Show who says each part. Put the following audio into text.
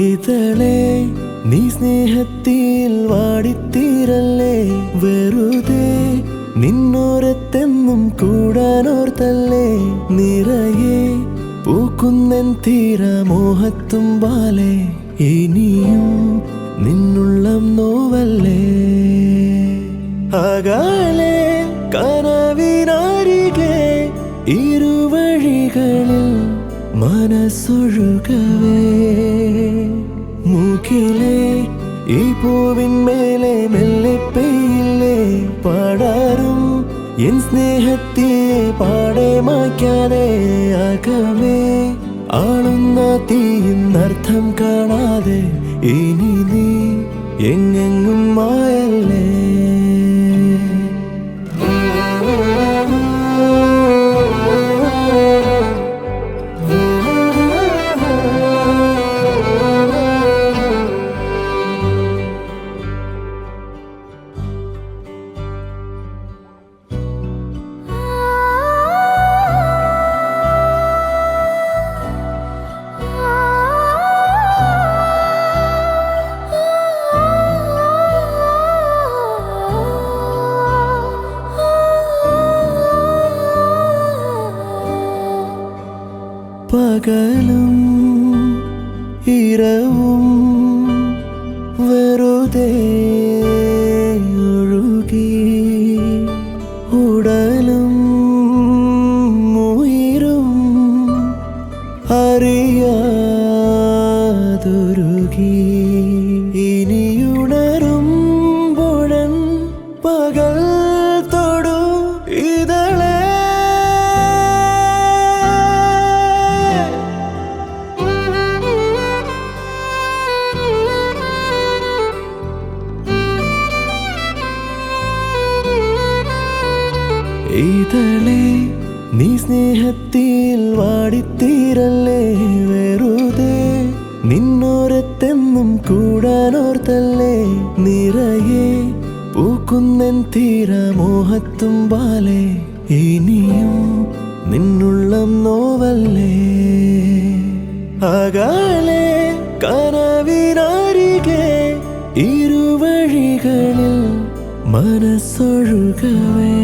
Speaker 1: ഇതളെ നീ സ്നേഹത്തിൽ വാടിത്തീരല്ലേ, വെറുതെ നിന്നോരത്തെന്നും കൂടാനോർത്തല്ലേ. നിറയെ പൂക്കുന്നൻ തീരമോഹത്തുമ്പാലെ, ഇനിയും നിന്നുള്ളം നോവല്ലേ. അകലെ കനവിനരികെ ഇരുവഴികളിൽ മനസ്സൊഴുകവേ, മൂക്കിലെ ഈ പൂവിന്മേലെ മെല്ലെ പെയ്യില്ലേ പാടാറും എൻ സ്നേഹത്തെ പാടെ മായ്ക്കാതെ. അകമേ ആളുന്ന തീയിന്നർത്ഥം കാണാതെ, ഇനി നീ എങ്ങെങ്ങും മായല്ലേ. പകലും ഇരവും വെറുതെ ഒഴുകി, ഉടലും ഉയിരും അറിയാതൊരുകി. ഇനിയുണരുമ്പോഴൻ പകൽ തൊടു ഇതളെ. ഇതളെ നീ സ്നേഹത്തിൽ വാടിത്തീരല്ലേ, വെറുതെ നിന്നോരത്തെന്നും കൂടാനോർത്തല്ലേ. നിറയെ പൂക്കുന്നൻ തീരമോഹത്തുമ്പാലെ, ഇനിയും നിന്നുള്ളം നോവല്ലേ. അകലെ കനവിനരികെ ഇരുവഴികളിൽ മനസ്സൊഴുകവേ.